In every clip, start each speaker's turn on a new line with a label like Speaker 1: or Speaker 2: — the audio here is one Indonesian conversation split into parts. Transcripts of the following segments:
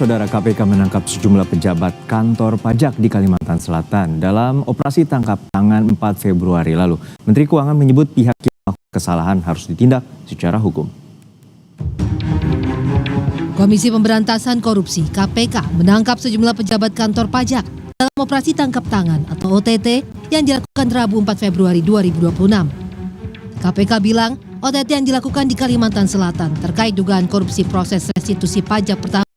Speaker 1: Saudara KPK menangkap sejumlah pejabat kantor pajak di Kalimantan Selatan dalam operasi tangkap tangan 4 Februari lalu. Menteri Keuangan menyebut pihak yang melakukan kesalahan harus ditindak secara hukum.
Speaker 2: Komisi Pemberantasan Korupsi (KPK) menangkap sejumlah pejabat kantor pajak dalam operasi tangkap tangan atau OTT yang dilakukan Rabu 4 Februari 2026. KPK bilang OTT yang dilakukan di Kalimantan Selatan terkait dugaan korupsi proses restitusi pajak pertama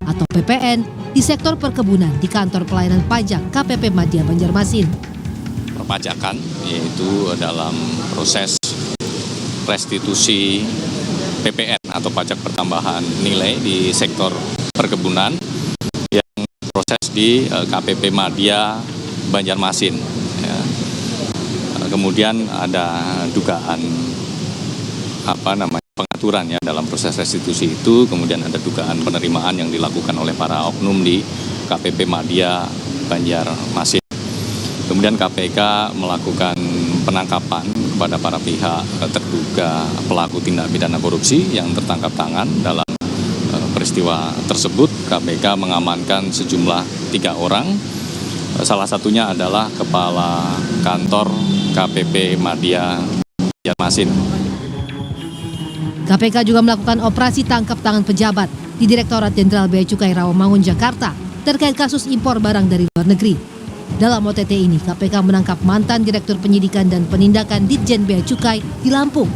Speaker 2: atau PPN di sektor perkebunan di kantor pelayanan pajak KPP Madya Banjarmasin.
Speaker 3: Perpajakan yaitu dalam proses restitusi PPN atau pajak pertambahan nilai di sektor perkebunan yang proses di KPP Madya Banjarmasin. Ya. Kemudian ada dugaan pengaturan ya dalam proses restitusi itu, kemudian ada dugaan penerimaan yang dilakukan oleh para oknum di KPP Madya Banjarmasin. Kemudian KPK melakukan penangkapan kepada para pihak terduga pelaku tindak pidana korupsi yang tertangkap tangan dalam peristiwa tersebut. KPK mengamankan sejumlah 3 orang, salah satunya adalah Kepala Kantor KPP Madya Banjarmasin.
Speaker 2: KPK juga melakukan operasi tangkap tangan pejabat di Direktorat Jenderal Bea Cukai Rawamangun, Jakarta terkait kasus impor barang dari luar negeri. Dalam OTT ini, KPK menangkap mantan Direktur Penyidikan dan Penindakan Ditjen Bea Cukai di Lampung.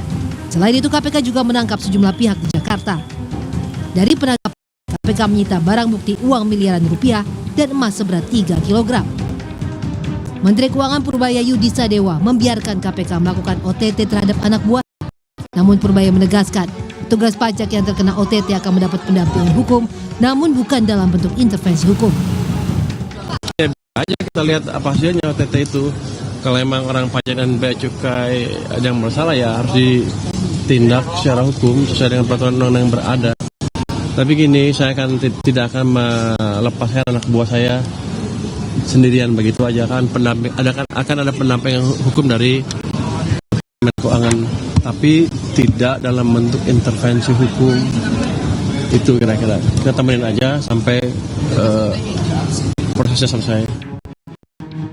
Speaker 2: Selain itu, KPK juga menangkap sejumlah pihak di Jakarta. Dari penangkapan, KPK menyita barang bukti uang miliaran rupiah dan emas seberat 3 kg. Menteri Keuangan Purbaya Yudhistira Dewa membiarkan KPK melakukan OTT terhadap anak buah. Namun Purbaya menegaskan, petugas pajak yang terkena OTT akan mendapat pendampingan hukum, namun bukan dalam bentuk intervensi hukum.
Speaker 4: Ya, aja kita lihat apa hasilnya OTT itu. Kalau emang orang pajak dan bea cukai ada yang bersalah ya harus ditindak secara hukum sesuai dengan peraturan undang-undang yang berada. Tapi gini, saya tidak akan melepaskan anak buah saya sendirian begitu aja kan. Akan ada pendampingan hukum dari Keuangan, tapi tidak dalam bentuk intervensi hukum. Itu kira-kira kita temenin aja sampai prosesnya selesai.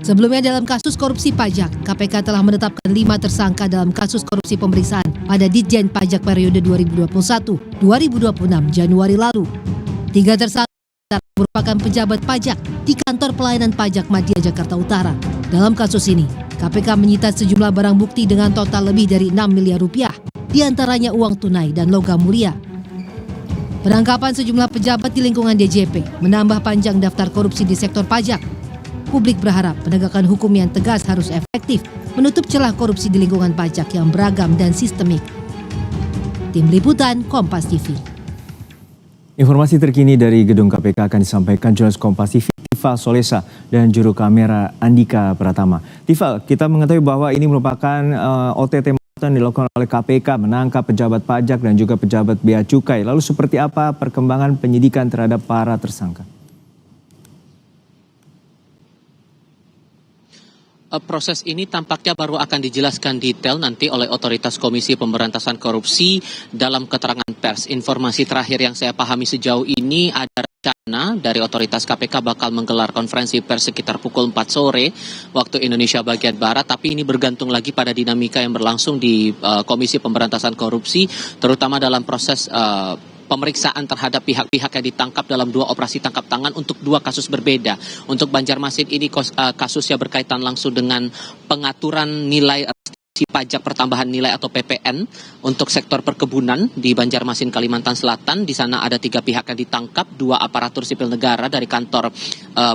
Speaker 2: Sebelumnya dalam kasus korupsi pajak, KPK telah menetapkan 5 tersangka dalam kasus korupsi pemeriksaan pada Ditjen Pajak periode 2021-2026 Januari lalu. 3 tersangka merupakan pejabat pajak di kantor pelayanan pajak Madya Jakarta Utara. Dalam kasus ini, KPK menyita sejumlah barang bukti dengan total lebih dari 6 miliar rupiah, diantaranya uang tunai dan logam mulia. Penangkapan sejumlah pejabat di lingkungan DJP menambah panjang daftar korupsi di sektor pajak. Publik berharap penegakan hukum yang tegas harus efektif menutup celah korupsi di lingkungan pajak yang beragam dan sistemik. Tim Liputan Kompas TV.
Speaker 1: Informasi terkini dari gedung KPK akan disampaikan jurnalis Kompas TV Tifa Solesa dan juru kamera Andika Pratama. Tifa, kita mengetahui bahwa ini merupakan OTT yang dilakukan oleh KPK menangkap pejabat pajak dan juga pejabat bea cukai. Lalu seperti apa perkembangan penyidikan terhadap para tersangka?
Speaker 5: Proses ini tampaknya baru akan dijelaskan detail nanti oleh otoritas Komisi Pemberantasan Korupsi dalam keterangan pers. Informasi terakhir yang saya pahami sejauh ini ada rencana dari otoritas KPK bakal menggelar konferensi pers sekitar pukul 4 sore waktu Indonesia bagian Barat, tapi ini bergantung lagi pada dinamika yang berlangsung di Komisi Pemberantasan Korupsi, terutama dalam proses pemeriksaan terhadap pihak-pihak yang ditangkap dalam 2 operasi tangkap tangan untuk 2 kasus berbeda. Untuk Banjarmasin ini kasusnya berkaitan langsung dengan pengaturan nilai pajak pertambahan nilai atau PPN untuk sektor perkebunan di Banjarmasin, Kalimantan Selatan. Di sana ada 3 pihak yang ditangkap, 2 aparatur sipil negara dari kantor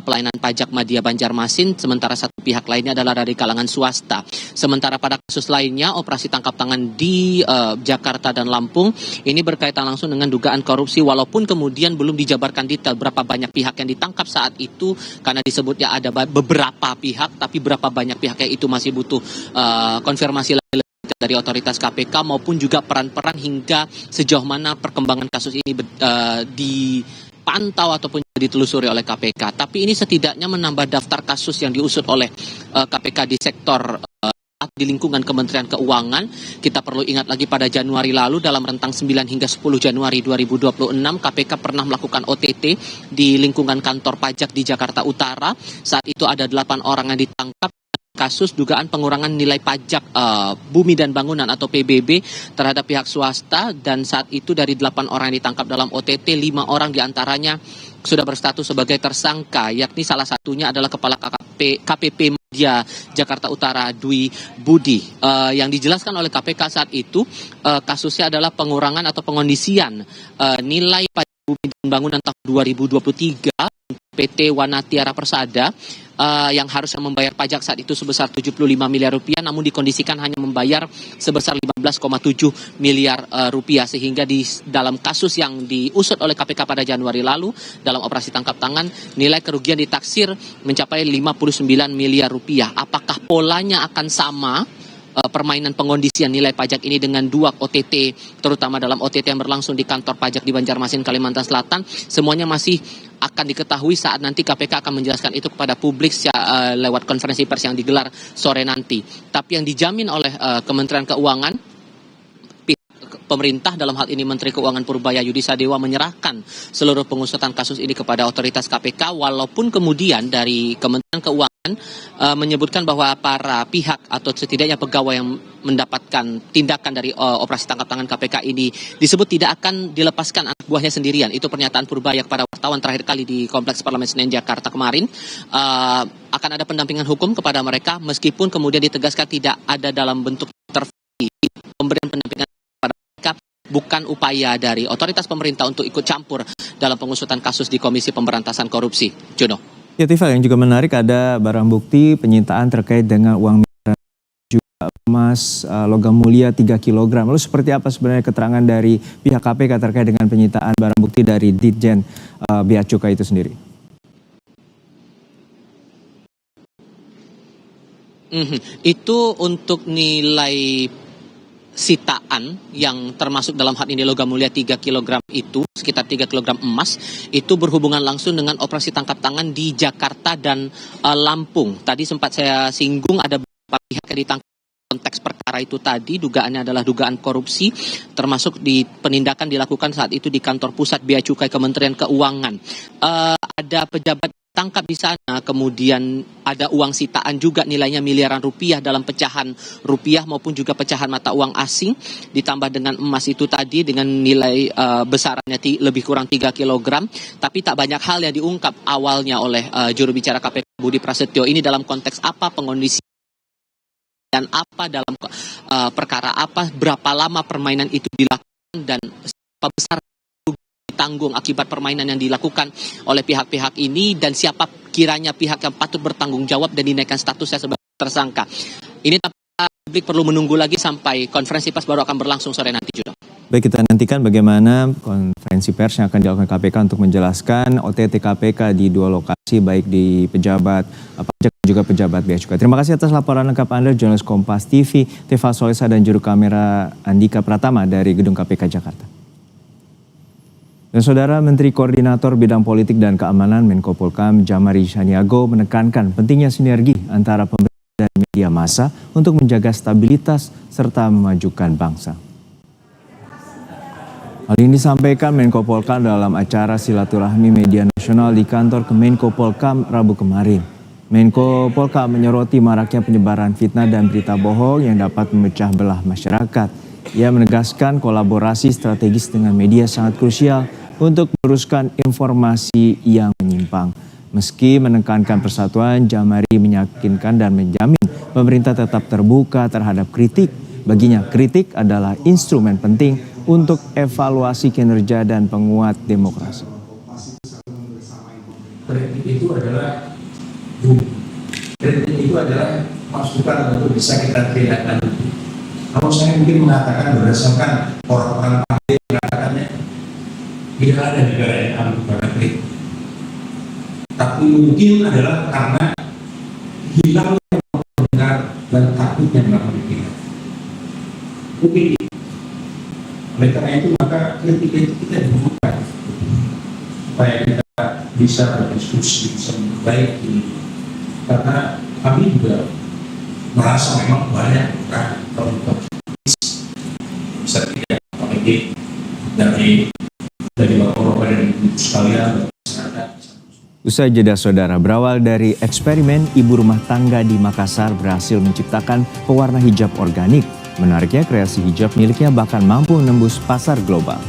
Speaker 5: pelayanan pajak Madya Banjarmasin, sementara 1 pihak lainnya adalah dari kalangan swasta. Sementara pada kasus lainnya, operasi tangkap tangan di Jakarta dan Lampung, ini berkaitan langsung dengan dugaan korupsi, walaupun kemudian belum dijabarkan detail berapa banyak pihak yang ditangkap saat itu, karena disebutnya ada beberapa pihak, tapi berapa banyak pihak yang itu masih butuh konfirmasi dari otoritas KPK maupun juga peran-peran hingga sejauh mana perkembangan kasus ini dipantau ataupun ditelusuri oleh KPK. Tapi ini setidaknya menambah daftar kasus yang diusut oleh KPK di sektor di lingkungan Kementerian Keuangan. Kita perlu ingat lagi pada Januari lalu dalam rentang 9 hingga 10 Januari 2026 KPK pernah melakukan OTT di lingkungan kantor pajak di Jakarta Utara. Saat itu ada 8 orang yang ditangkap kasus dugaan pengurangan nilai pajak bumi dan bangunan atau PBB terhadap pihak swasta, dan saat itu dari 8 orang yang ditangkap dalam OTT, 5 orang diantaranya sudah berstatus sebagai tersangka, yakni salah satunya adalah Kepala KPP Media Jakarta Utara Dwi Budi. Yang dijelaskan oleh KPK saat itu kasusnya adalah pengurangan atau pengondisian nilai pajak bumi dan bangunan tahun 2023 PT Wanatiara Persada yang harusnya membayar pajak saat itu sebesar 75 miliar rupiah, namun dikondisikan hanya membayar sebesar 15,7 miliar rupiah, sehingga di dalam kasus yang diusut oleh KPK pada Januari lalu dalam operasi tangkap tangan, nilai kerugian ditaksir mencapai 59 miliar rupiah. Apakah polanya akan sama permainan pengondisian nilai pajak ini dengan dua OTT, terutama dalam OTT yang berlangsung di kantor pajak di Banjarmasin, Kalimantan Selatan? Semuanya masih akan diketahui saat nanti KPK akan menjelaskan itu kepada publik lewat konferensi pers yang digelar sore nanti. Tapi yang dijamin oleh Kementerian Keuangan, pemerintah dalam hal ini Menteri Keuangan Purbaya Yudi Sadewa menyerahkan seluruh pengusutan kasus ini kepada otoritas KPK, walaupun kemudian dari Kementerian Keuangan menyebutkan bahwa para pihak atau setidaknya pegawai yang mendapatkan tindakan dari operasi tangkap tangan KPK ini disebut tidak akan dilepaskan anak buahnya sendirian. Itu pernyataan Purbaya kepada wartawan terakhir kali di Kompleks Parlemen Senen Jakarta kemarin. Akan ada pendampingan hukum kepada mereka, meskipun kemudian ditegaskan tidak ada dalam bentuk intervensi. Pemberian pendampingan kepada mereka bukan upaya dari otoritas pemerintah untuk ikut campur dalam pengusutan kasus di Komisi Pemberantasan Korupsi. Jono.
Speaker 1: Ya Tifa, yang juga menarik ada barang bukti penyitaan terkait dengan uang miliaran juga emas logam mulia 3 kg. Lalu seperti apa sebenarnya keterangan dari pihak KPK terkait dengan penyitaan barang bukti dari Ditjen Bea Cukai itu sendiri?
Speaker 5: Itu untuk nilai sitaan yang termasuk dalam hal ini logam mulia 3 kg itu, sekitar 3 kg emas, itu berhubungan langsung dengan operasi tangkap tangan di Jakarta dan Lampung. Tadi sempat saya singgung ada beberapa pihak yang ditangkap. Konteks perkara itu tadi dugaannya adalah dugaan korupsi, termasuk di penindakan dilakukan saat itu di kantor pusat Bea Cukai Kementerian Keuangan. Ada pejabat tangkap di sana, kemudian ada uang sitaan juga nilainya miliaran rupiah dalam pecahan rupiah maupun juga pecahan mata uang asing, ditambah dengan emas itu tadi dengan nilai besarannya lebih kurang 3 kg. Tapi tak banyak hal yang diungkap awalnya oleh juru bicara KPK Budi Prasetyo. Ini dalam konteks apa pengondisian dan apa dalam perkara apa, berapa lama permainan itu dilakukan, dan seberapa besar tanggung akibat permainan yang dilakukan oleh pihak-pihak ini, dan siapa kiranya pihak yang patut bertanggung jawab dan dinaikkan statusnya sebagai tersangka. Ini publik perlu menunggu lagi sampai konferensi pers baru akan berlangsung sore nanti juga.
Speaker 1: Baik, kita nantikan bagaimana konferensi pers yang akan dilakukan KPK untuk menjelaskan OTT KPK di dua lokasi, baik di pejabat pajak dan juga pejabat bea cukai. Terima kasih atas laporan lengkap Anda, jurnalis Kompas TV, Tifa Solesa dan juru kamera Andika Pratama dari Gedung KPK Jakarta. Dan Saudara, Menteri Koordinator Bidang Politik dan Keamanan Menko Polhukam Jamari Chaniago menekankan pentingnya sinergi antara pemerintah dan media massa untuk menjaga stabilitas serta memajukan bangsa. Hal ini disampaikan Menko Polhukam dalam acara silaturahmi media nasional di kantor Kemenko Polhukam Rabu kemarin. Menko Polhukam menyoroti maraknya penyebaran fitnah dan berita bohong yang dapat memecah belah masyarakat. Ia menegaskan kolaborasi strategis dengan media sangat krusial untuk meluruskan informasi yang menyimpang. Meski menekankan persatuan, Jamari meyakinkan dan menjamin pemerintah tetap terbuka terhadap kritik. Baginya, kritik adalah instrumen penting untuk evaluasi kinerja dan penguat demokrasi.
Speaker 6: Kritik itu adalah kritik itu adalah masukan untuk bisa kita tindak lanjuti. Kalau saya mungkin mengatakan berdasarkan orang-orang pandai mengatakannya tidak ada negara yang aman pada kritik. Tapi mungkin adalah karena hilangnya mendengar dan takutnya melakukan kritik. Mungkin oleh karena itu maka kritik itu kita dibutuhkan supaya kita bisa berdiskusi, bisa memperbaiki. Karena kami juga merasa memang banyak produk bisa tidak apalagi dari Bapak-Bapak dan Ibu sekalian masyarakat.
Speaker 1: Usai jeda saudara, berawal dari eksperimen ibu rumah tangga di Makassar berhasil menciptakan pewarna hijab organik. Menariknya kreasi hijab miliknya bahkan mampu menembus pasar global.